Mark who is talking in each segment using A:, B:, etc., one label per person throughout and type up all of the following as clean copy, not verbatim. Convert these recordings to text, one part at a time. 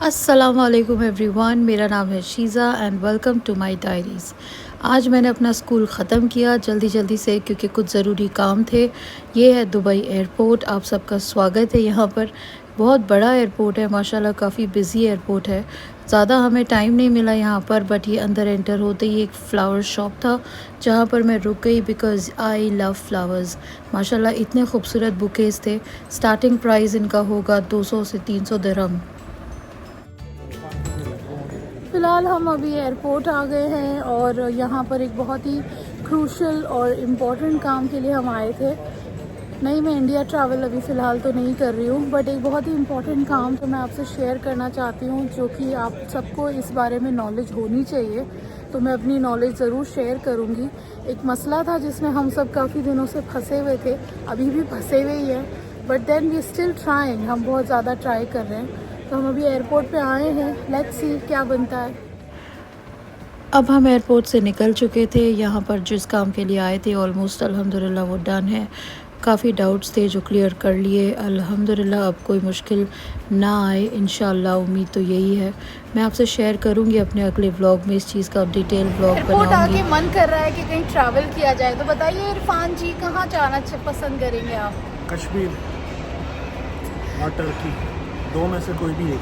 A: अस्सलाम वालेकुम एवरीवन, मेरा नाम है Sheeza and welcome to my diaries. आज मैंने अपना स्कूल ख़त्म किया जल्दी से क्योंकि कुछ ज़रूरी काम थे। ये है दुबई एयरपोर्ट। आप सबका स्वागत है यहाँ पर। बहुत बड़ा एयरपोर्ट है माशाल्लाह, काफ़ी बिज़ी एयरपोर्ट है। ज़्यादा हमें टाइम नहीं मिला यहाँ पर, बट ये अंदर एंटर होते ही एक फ़्लावर शॉप था जहाँ पर मैं रुक गई बिकॉज़ आई लव फ्लावर्स। माशाल्लाह इतने खूबसूरत बुकेज़ थे। स्टार्टिंग प्राइस इनका होगा 200 से 300 दिरहम। फ़िलहाल हम अभी एयरपोर्ट आ गए हैं और यहाँ पर एक बहुत ही क्रूशल और इम्पॉर्टेंट काम के लिए हम आए थे। नहीं, मैं इंडिया ट्रैवल अभी फ़िलहाल तो नहीं कर रही हूँ, बट एक बहुत ही इम्पॉर्टेंट काम तो मैं आपसे शेयर करना चाहती हूँ, जो कि आप सबको इस बारे में नॉलेज होनी चाहिए। तो मैं अपनी नॉलेज ज़रूर शेयर करूँगी। एक मसला था जिसमें हम सब काफ़ी दिनों से फंसे हुए थे, अभी भी फंसे हुए ही हैं, but then we still trying. हम बहुत ज़्यादा ट्राई कर रहे हैं। तो हम अभी एयरपोर्ट पे आए हैं, लेट्स सी क्या बनता है। अब हम एयरपोर्ट से निकल चुके थे। यहाँ पर जिस काम के लिए आए थे ऑलमोस्ट अल्हम्दुलिल्लाह वो डन है। काफ़ी डाउट्स थे जो क्लियर कर लिए अल्हम्दुलिल्लाह। अब कोई मुश्किल ना आए इंशाअल्लाह, उम्मीद तो यही है। मैं आपसे शेयर करूँगी अपने अगले व्लॉग में इस चीज़ का डिटेल व्लॉग
B: एयरपोर्ट
A: बनाऊँगी।
B: आके मन कर रहा है कि कहीं ट्रैवल किया जाए, तो बताइए इरफान जी कहाँ जाना पसंद करेंगे आप?
C: कश्मीर और टर्की, दो में से कोई भी एक।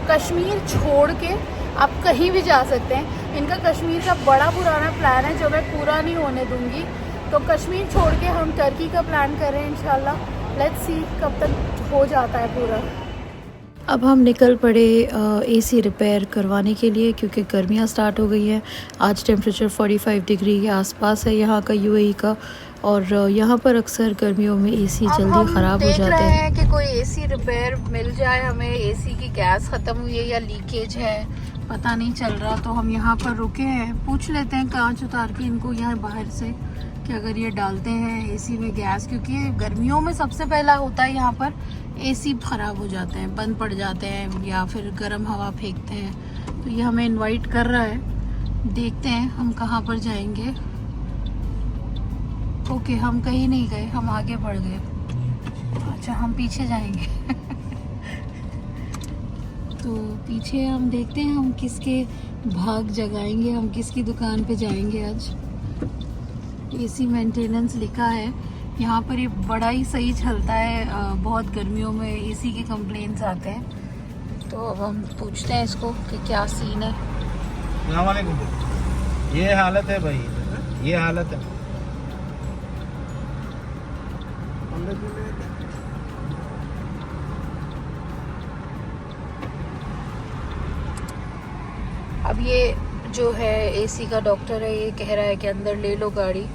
B: कश्मीर छोड़ के आप कहीं भी जा सकते हैं। इनका कश्मीर का बड़ा पुराना प्लान है जो मैं पूरा नहीं होने दूंगी। तो कश्मीर छोड़ के हम टर्की का प्लान कर रहे हैं इंशाल्लाह। लेट्स सी कब तक हो जाता है पूरा।
A: अब हम निकल पड़े एसी रिपेयर करवाने के लिए क्योंकि गर्मियाँ स्टार्ट हो गई हैं। आज टेम्परेचर 45 डिग्री के आसपास है यहाँ का, यूएई का। और यहाँ पर अक्सर गर्मियों में एसी जल्दी ख़राब हो जाते हैं।
B: हैं कि कोई एसी रिपेयर मिल जाए हमें। एसी की गैस ख़त्म हुई है या लीकेज है, पता नहीं चल रहा। तो हम यहाँ पर रुके हैं, पूछ लेते हैं कांच उतार के इनको यहाँ बाहर से कि अगर ये डालते हैं एसी में गैस, क्योंकि गर्मियों में सबसे पहला होता है यहाँ पर एसी ख़राब हो जाते हैं, बंद पड़ जाते हैं या फिर गर्म हवा फेंकते हैं। तो ये हमें इनवाइट कर रहा है, देखते हैं हम कहाँ पर जाएंगे। ओके, हम कहीं नहीं गए, हम आगे बढ़ गए। अच्छा, हम पीछे जाएंगे। तो पीछे हम देखते हैं हम किसके भाग जगाएंगे, हम किसकी दुकान पे जाएंगे आज। एसी मेंटेनेंस लिखा है यहाँ पर। ये बड़ा ही सही चलता है। बहुत गर्मियों में एसी के कंप्लेंट्स आते हैं। तो अब हम पूछते हैं इसको कि क्या सीन है।
C: अस्सलाम वालेकुम। ये हालत है भाई, ये हालत है।
B: अब ये जो है एसी का डॉक्टर है, ये कह रहा है कि अंदर ले लो गाड़ी।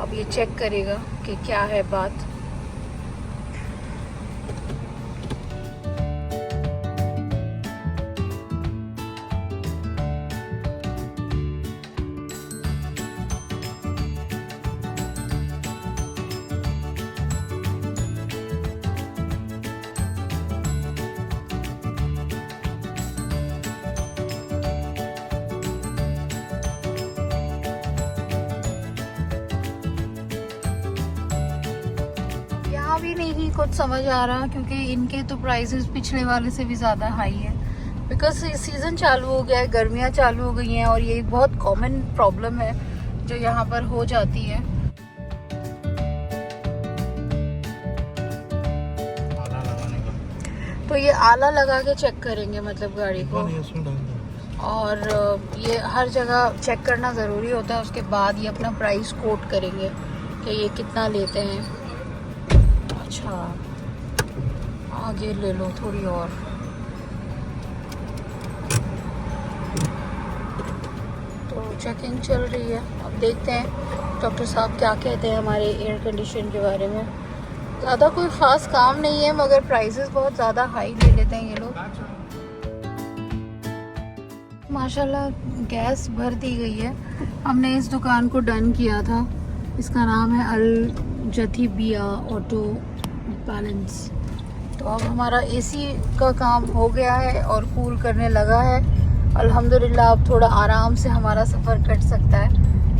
B: अब ये चेक करेगा कि क्या है बात। भी नहीं कुछ समझ आ रहा क्योंकि इनके तो प्राइसेस पिछले वाले से भी ज़्यादा हाई है। बिकॉज सीज़न चालू हो गया है, गर्मियाँ चालू हो गई हैं और ये एक बहुत कॉमन प्रॉब्लम है जो यहाँ पर हो जाती है।
C: आला लगाने का।
B: तो ये आला लगा के चेक करेंगे मतलब गाड़ी को, और ये हर जगह चेक करना ज़रूरी होता है। उसके बाद ये अपना प्राइस कोट करेंगे कि ये कितना लेते हैं। अच्छा, आगे ले लो थोड़ी और। तो चेकिंग चल रही है, अब देखते हैं डॉक्टर साहब क्या कहते हैं हमारे एयर कंडीशन के बारे में। ज़्यादा कोई ख़ास काम नहीं है, मगर प्राइसेस बहुत ज़्यादा हाई ले लेते हैं ये लोग। माशाल्लाह गैस भर दी गई है। हमने इस दुकान को डन किया था। इसका नाम है अल जथीबिया ऑटो बैलेंस। तो अब हमारा एसी का काम हो गया है और कूल करने लगा है अल्हम्दुलिल्लाह। अब थोड़ा आराम से हमारा सफ़र कट सकता है।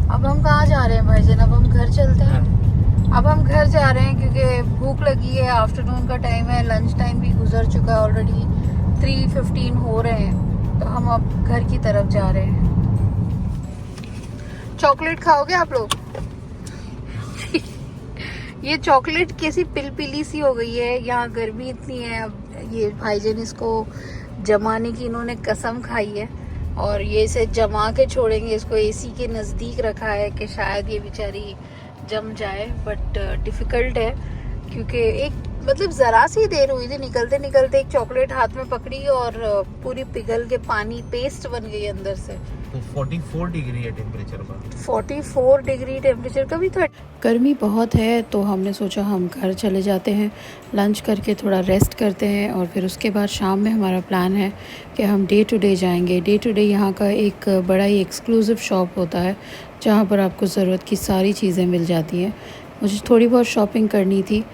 B: अब हम कहाँ जा रहे हैं भाईजान? अब हम घर चलते हैं। अब हम घर जा रहे हैं क्योंकि भूख लगी है। आफ्टरनून का टाइम है, लंच टाइम भी गुजर चुका है ऑलरेडी। 3:15 हो रहे हैं, तो हम अब घर की तरफ जा रहे हैं। चॉकलेट खाओगे आप लोग? ये चॉकलेट कैसी पिलपिली सी हो गई है, यहाँ गर्मी इतनी है। अब ये भाईजान इसको जमाने की इन्होंने कसम खाई है और ये इसे जमा के छोड़ेंगे। इसको एसी के नज़दीक रखा है कि शायद ये बेचारी जम जाए, बट डिफ़िकल्ट है क्योंकि एक मतलब ज़रा सी देर हुई थी, निकलते निकलते एक चॉकलेट हाथ में पकड़ी और पूरी पिघल के पानी पेस्ट बन गई अंदर से।
C: तो 44 डिग्री है टेम्परेचर का।
B: 44 डिग्री टेम्परेचर का भी था।
A: गर्मी बहुत है तो हमने सोचा हम घर चले जाते हैं, लंच करके थोड़ा रेस्ट करते हैं और फिर उसके बाद शाम में हमारा प्लान है कि हम डे टू डे जाएंगे। डे टू डे यहाँ का एक बड़ा ही एक्सक्लूसिव शॉप होता है जहाँ पर आपको ज़रूरत की सारी चीज़ें मिल जाती हैं। मुझे थोड़ी बहुत शॉपिंग करनी थी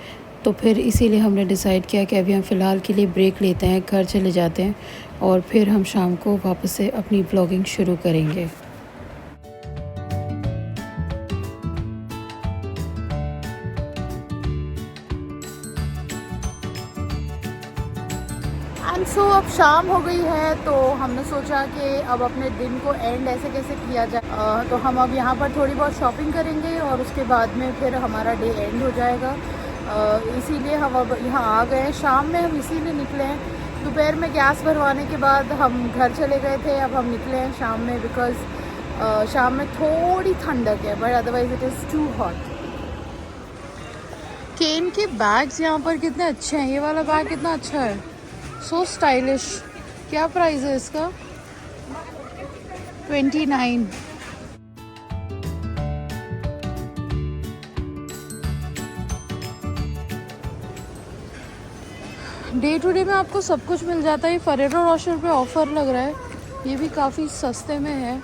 A: तो फिर इसीलिए हमने डिसाइड किया कि अभी हम फ़िलहाल के लिए ब्रेक लेते हैं, घर चले जाते हैं और फिर हम शाम को वापस से अपनी ब्लॉगिंग शुरू करेंगे। एंड सो अब शाम हो गई है तो हमने सोचा कि अब अपने दिन को एंड ऐसे कैसे किया जाए। तो हम अब यहाँ पर थोड़ी बहुत शॉपिंग करेंगे और उसके बाद में फिर हमारा डे एंड हो जाएगा। इसीलिए हम अब यहाँ आ गए हैं। शाम में हम इसीलिए निकले हैं, दोपहर में गैस भरवाने के बाद हम घर चले गए थे, अब हम निकले हैं शाम में बिकॉज़ शाम में थोड़ी ठंडक है, but otherwise it is too hot. केन के बैग्स यहाँ पर कितने अच्छे हैं। ये वाला बैग कितना अच्छा है, सो स्टाइलिश। क्या प्राइस है इसका? 29। डे टू डे में आपको सब कुछ मिल जाता है। फरेरो रोशर पे ऑफ़र लग रहा है, ये भी काफ़ी सस्ते में है।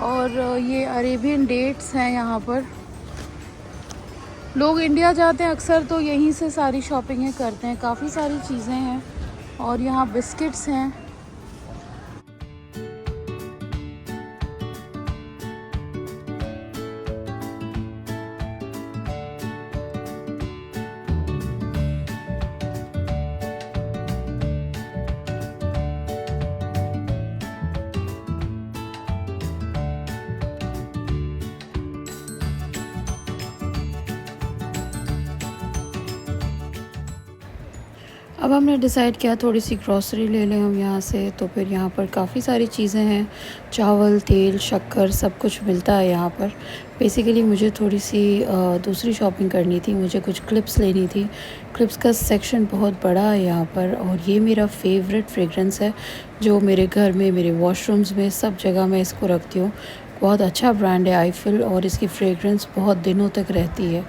A: और ये अरेबियन डेट्स हैं। यहाँ पर लोग इंडिया जाते हैं अक्सर तो यहीं से सारी शॉपिंगें करते हैं। काफ़ी सारी चीज़ें हैं और यहाँ बिस्किट्स हैं। अब हमने डिसाइड किया थोड़ी सी ग्रॉसरी ले लें हम यहाँ से। तो फिर यहाँ पर काफ़ी सारी चीज़ें हैं, चावल, तेल, शक्कर, सब कुछ मिलता है यहाँ पर। बेसिकली मुझे थोड़ी सी दूसरी शॉपिंग करनी थी, मुझे कुछ क्लिप्स लेनी थी। क्लिप्स का सेक्शन बहुत बड़ा है यहाँ पर और ये मेरा फेवरेट फ्रेगरेंस है जो मेरे घर में, मेरे वॉशरूम्स में, सब जगह मैं इसको रखती हूँ। बहुत अच्छा ब्रांड है आईफिल और इसकी फ्रेगरेंस बहुत दिनों तक रहती है।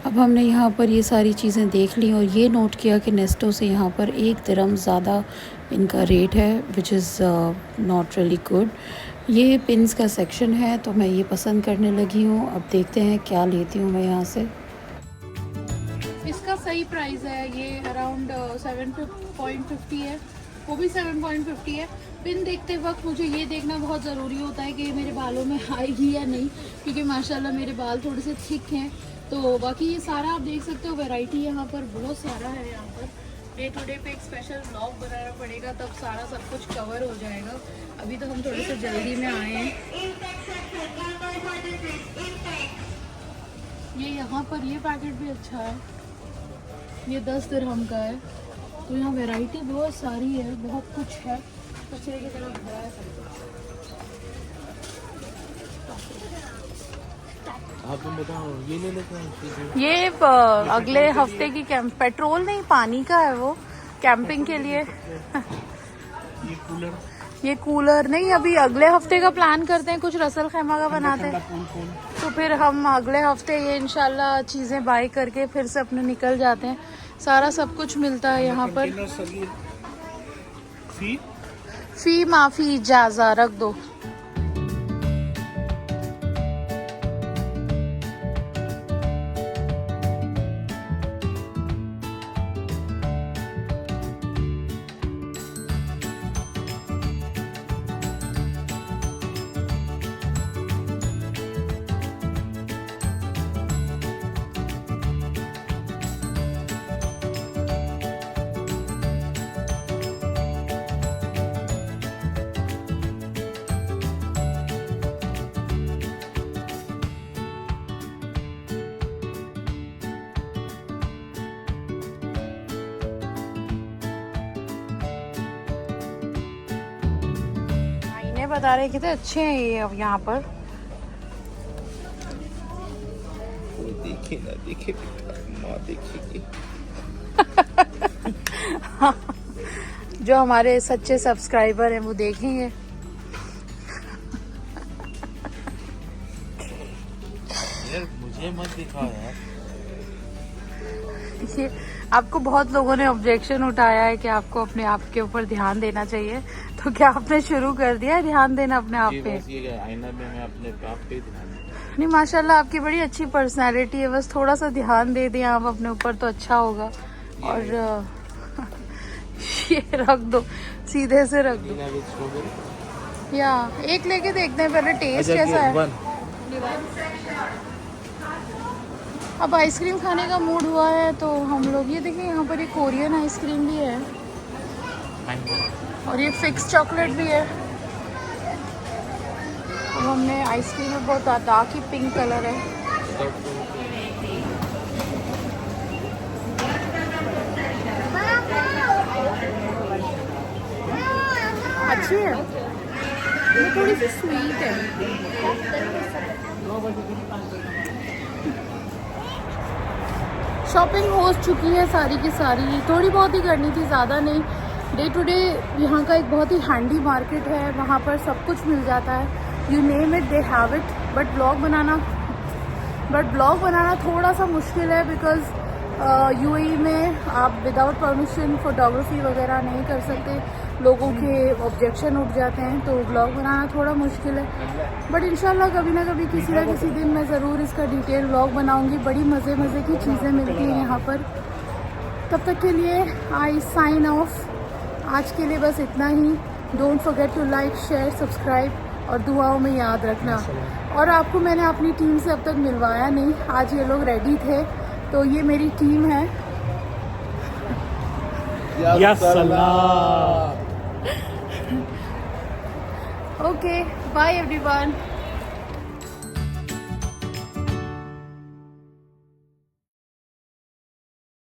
A: अब हमने यहाँ पर ये सारी चीज़ें देख ली और ये नोट किया कि नेस्टो से यहाँ पर 1 दिरहम ज़्यादा इनका रेट है, which is not really good. ये पिन्स का सेक्शन है तो मैं ये पसंद करने लगी हूँ। अब देखते हैं क्या लेती हूँ मैं यहाँ से। इसका सही प्राइस है, ये अराउंड 7.50 है, वो भी 7.50 है। पिन देखते वक्त मुझे ये देखना बहुत ज़रूरी होता है कि मेरे बालों में आएगी या नहीं, क्योंकि माशाल्लाह मेरे बाल थोड़े से थिक हैं। तो बाकी ये सारा आप देख सकते हो, वैरायटी यहाँ पर बहुत सारा है। यहाँ पर डे टू डे पे एक स्पेशल ब्लॉग बनाना पड़ेगा, तब सारा सब कुछ कवर हो जाएगा। अभी तो हम थोड़े से जल्दी में आए हैं। ये यहाँ पर ये पैकेट भी अच्छा है, ये 10 दिरहम का है। तो यहाँ वैरायटी बहुत सारी है, बहुत कुछ है। कचरे की तरफ भरा है सब कुछ।
C: आप तुम बताओ, ये ले लेते हैं।
B: ये अगले हफ्ते की कैंप, पेट्रोल नहीं पानी का है वो, कैंपिंग के लिए। ये कूलर नहीं, अभी अगले हफ्ते का प्लान करते हैं, कुछ रसल खैमा का बनाते हैं। तो फिर हम अगले हफ्ते ये इंशाल्लाह चीज़ें बाई करके फिर से अपने निकल जाते हैं। सारा सब कुछ मिलता है यहाँ पर। फी माफ़ी इजाज़ा रख दो। बता रहे कितने अच्छे हैं ये अब यहाँ पर।
C: देखे ना देखे माँ देखेगी।
B: जो हमारे सच्चे सब्सक्राइबर हैं वो देखेंगे।
C: यार मुझे मत दिखाओ यार।
B: ये आपको बहुत लोगों ने ऑब्जेक्शन उठाया है कि आपको अपने आप के ऊपर ध्यान देना चाहिए, तो क्या आपने शुरू कर दिया है ध्यान देना अपने आप पे?
C: बस ये आईना में मैं अपने आप पे ध्यान दूं।
B: नहीं, माशाल्लाह आपकी बड़ी अच्छी पर्सनैलिटी है, बस थोड़ा सा ध्यान दे दें आप अपने ऊपर तो अच्छा होगा। और ये रख दो, सीधे से रख दो। या एक लेके देखते हैं पहले टेस्ट कैसा है। अब आइसक्रीम खाने का मूड हुआ है तो हम लोग ये देखिए यहाँ पर ये कोरियन आइसक्रीम भी है और ये फिक्स चॉकलेट भी है। अब हमने आइसक्रीम में बहुत डार्क ही पिंक कलर है। अच्छी है, ये थोड़ी सी स्वीट है। शॉपिंग हो चुकी है सारी की सारी, थोड़ी बहुत ही करनी थी, ज़्यादा नहीं। डे टू डे यहाँ का एक बहुत ही हैंडी मार्केट है, वहाँ पर सब कुछ मिल जाता है। You name it they have it. But blog बनाना थोड़ा सा मुश्किल है बिकॉज यूएई में आप विदाउट परमिशन फोटोग्राफी वगैरह नहीं कर सकते, लोगों के ऑब्जेक्शन उठ जाते हैं, तो ब्लॉग बनाना थोड़ा मुश्किल है। बट इंशाल्लाह कभी ना कभी किसी ना किसी दिन मैं ज़रूर इसका डिटेल ब्लॉग बनाऊंगी। बड़ी मज़े की चीज़ें मिलती हैं यहाँ पर। तब तक के लिए आई साइन ऑफ। आज के लिए बस इतना ही। Don't forget to like, share, subscribe और दुआओं में याद रखना। और आपको मैंने अपनी टीम से अब तक मिलवाया नहीं, आज ये लोग रेडी थे, तो ये मेरी टीम है।
C: या सलाम।
B: Okay, bye everyone.